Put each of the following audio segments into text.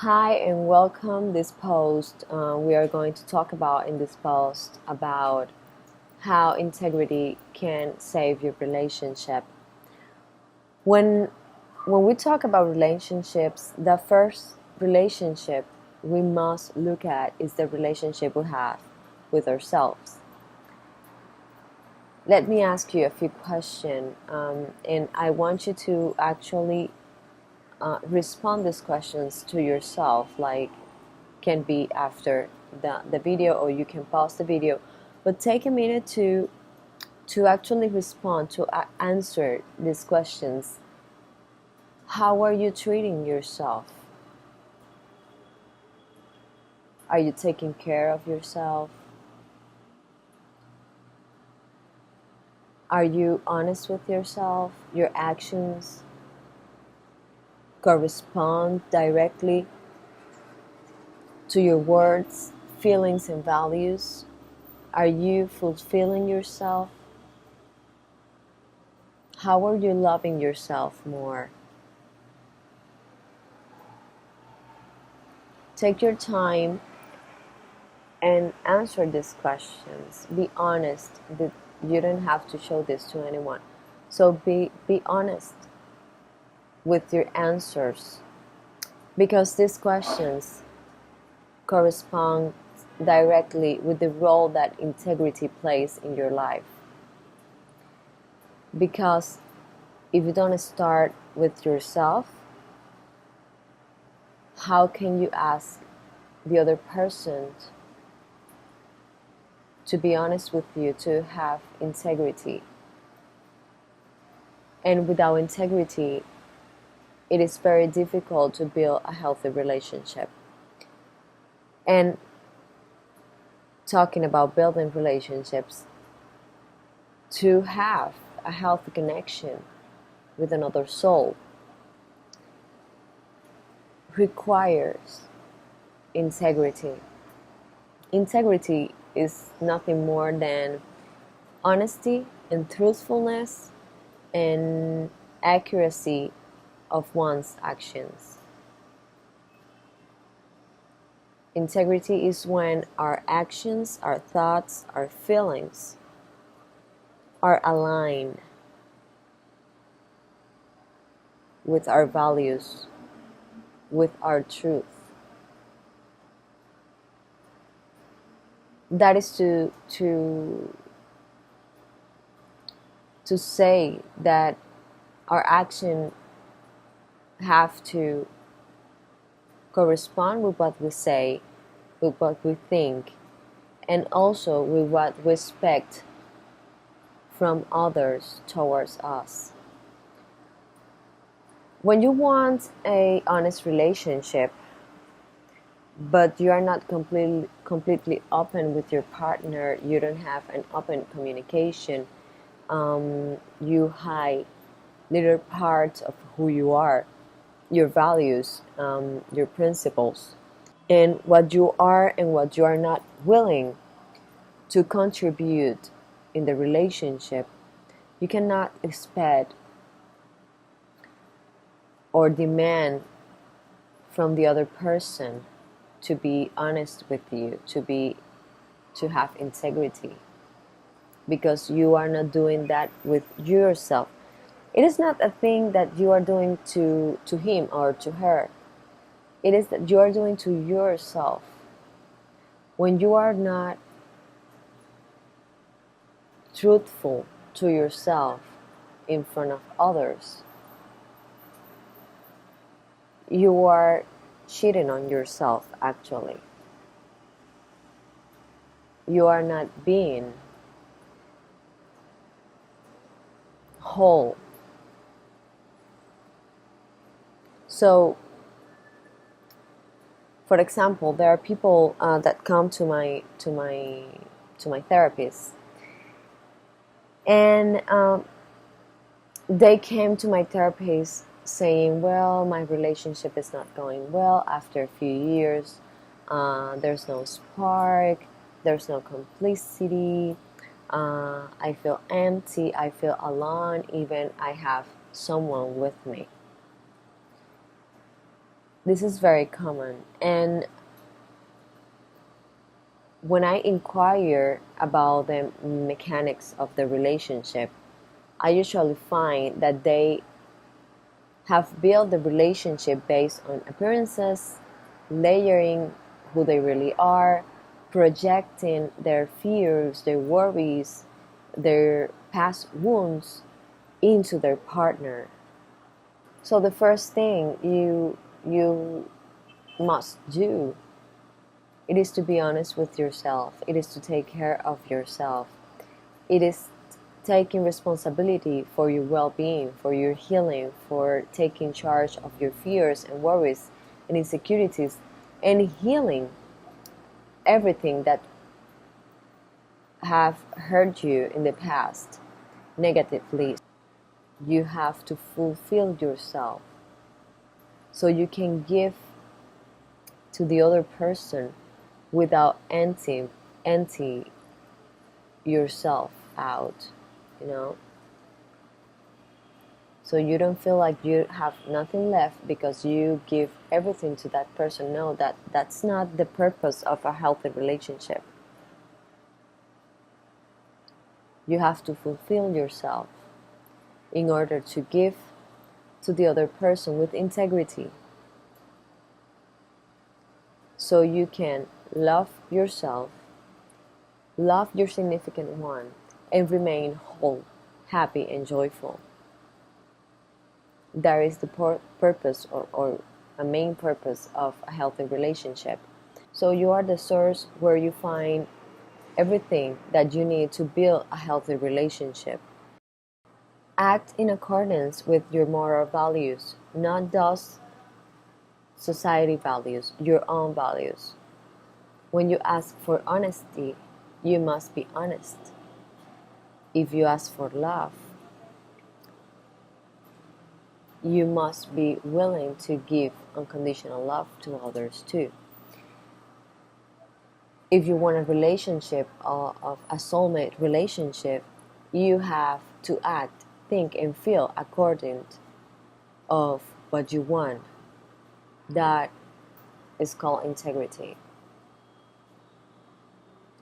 Hi and welcome this post. We are going to talk about in this post about how integrity can save your relationship. When when we talk about relationships, the first relationship we must look at is the relationship we have with ourselves. Let me ask you a few questions, and I want you to actually respond these questions to yourself, like can be after the video, or you can pause the video, but take a minute to actually respond to answer these questions. How are you treating yourself? Are you taking care of yourself? Are you honest with yourself? Your actions correspond directly to your words, feelings, and values? Are you fulfilling yourself? How are you loving yourself more? Take your time and answer these questions. Be honest. You don't have to show this to anyone. So be honest with your answers, because these questions correspond directly with the role that integrity plays in your life. Because if you don't start with yourself, how can you ask the other person to be honest with you, to have integrity? And without integrity, it is very difficult to build a healthy relationship. And talking about building relationships, to have a healthy connection with another soul requires integrity. Integrity is nothing more than honesty and truthfulness and accuracy of one's actions. Integrity is when our actions, our thoughts, our feelings are aligned with our values, with our truth. That is to say that our action have to correspond with what we say, with what we think, and also with what we expect from others towards us. When you want a honest relationship, but you are not completely open with your partner, you don't have an open communication, you hide little parts of who you are, your values, your principles, and what you are and what you are not willing to contribute in the relationship. You cannot expect or demand from the other person to be honest with you, to have integrity, because you are not doing that with yourself. It is not a thing that you are doing to him or to her. It is that you are doing to yourself. When you are not truthful to yourself in front of others, you are cheating on yourself, actually. You are not being whole. So, for example, there are people that come to my therapist, and they came to my therapist saying, well, my relationship is not going well after a few years. There's no spark, there's no complicity, I feel empty, I feel alone, even I have someone with me. This is very common. And when I inquire about the mechanics of the relationship, I usually find that they have built the relationship based on appearances, layering who they really are, projecting their fears, their worries, their past wounds into their partner. So the first thing you must do, it is to be honest with yourself. It is to take care of yourself. It is taking responsibility for your well-being, for your healing, for taking charge of your fears and worries and insecurities, and healing everything that have hurt you in the past negatively. You have to fulfill yourself so you can give to the other person without empty yourself out, you know. So you don't feel like you have nothing left because you give everything to that person. No, that's not the purpose of a healthy relationship. You have to fulfill yourself in order to give to the other person with integrity, so you can love yourself, love your significant one, and remain whole, happy, and joyful. That is the purpose, or a main purpose of a healthy relationship. So you are the source where you find everything that you need to build a healthy relationship. Act in accordance with your moral values, not those society values, your own values. When you ask for honesty, you must be honest. If you ask for love, you must be willing to give unconditional love to others too. If you want a relationship of a soulmate relationship, you have to act, think, and feel according of what you want. That is called integrity.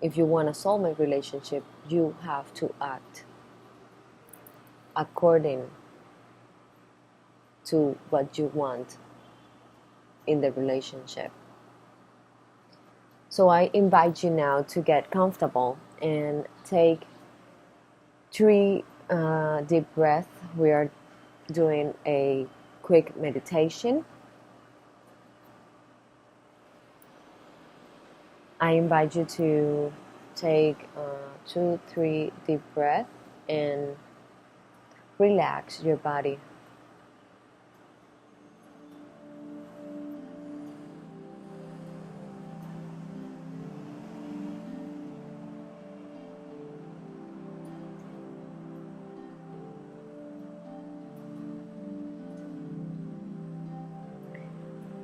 If you want a soulmate relationship, you have to act according to what you want in the relationship. So I invite you now to get comfortable and take 3 deep breaths. We are doing a quick meditation. I invite you to take 2-3 deep breaths and relax your body.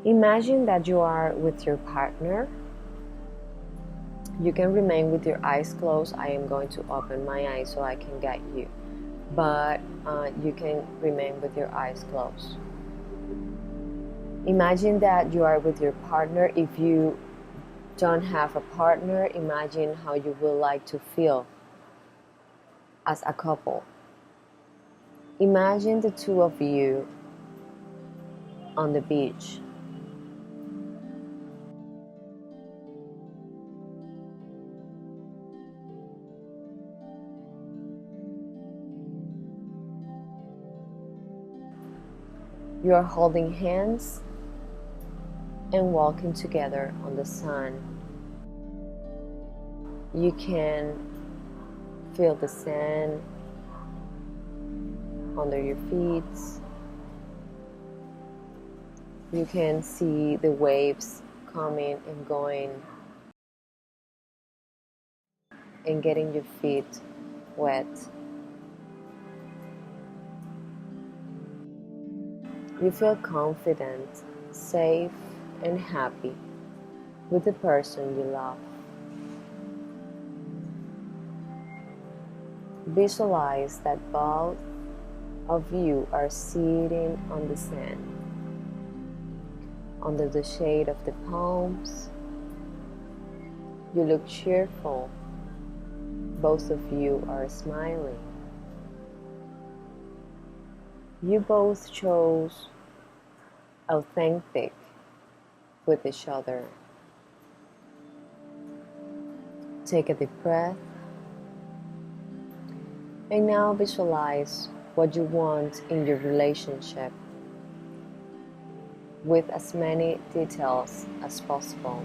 Imagine that you are with your partner. You can remain with your eyes closed. I am going to open my eyes so I can guide you. But you can remain with your eyes closed. Imagine that you are with your partner. If you don't have a partner, imagine how you would like to feel as a couple. Imagine the two of you on the beach. You are holding hands and walking together on the sun. You can feel the sand under your feet. You can see the waves coming and going and getting your feet wet. You feel confident, safe, and happy with the person you love. Visualize that both of you are sitting on the sand. under the shade of the palms. You look cheerful. Both of you are smiling. You both chose authentic with each other. Take a deep breath. And now visualize what you want in your relationship with as many details as possible.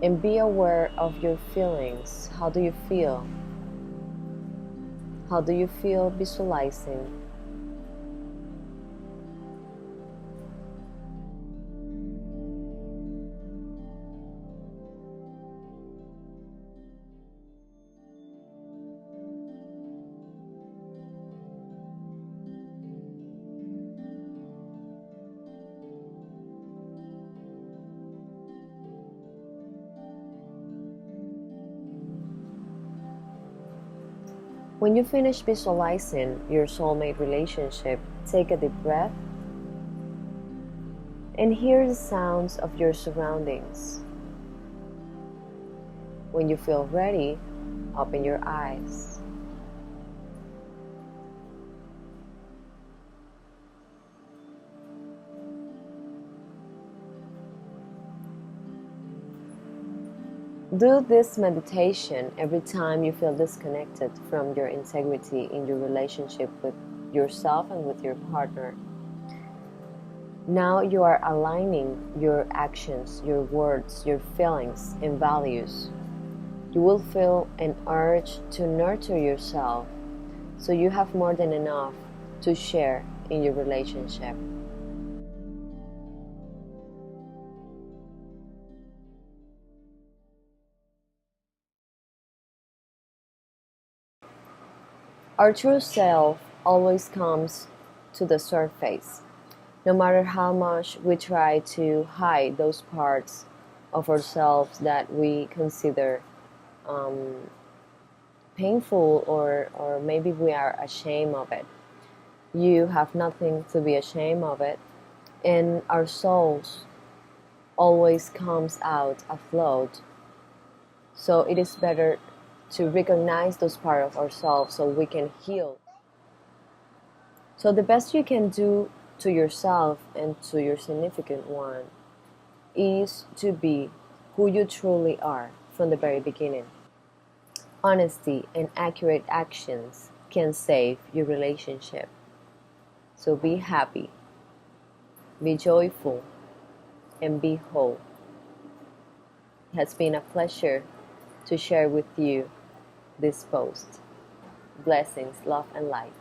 And be aware of your feelings. How do you feel? How do you feel visualizing? When you finish visualizing your soulmate relationship, take a deep breath and hear the sounds of your surroundings. When you feel ready, open your eyes. Do this meditation every time you feel disconnected from your integrity in your relationship with yourself and with your partner. Now you are aligning your actions, your words, your feelings, and values. You will feel an urge to nurture yourself so you have more than enough to share in your relationship. Our true self always comes to the surface, no matter how much we try to hide those parts of ourselves that we consider painful or maybe we are ashamed of it. You have nothing to be ashamed of it, and our souls always comes out afloat. So it is better to recognize those parts of ourselves so we can heal. So the best you can do to yourself and to your significant one is to be who you truly are from the very beginning. Honesty and accurate actions can save your relationship. So be happy, be joyful, and be whole. It has been a pleasure to share with you this post. Blessings, love, and light.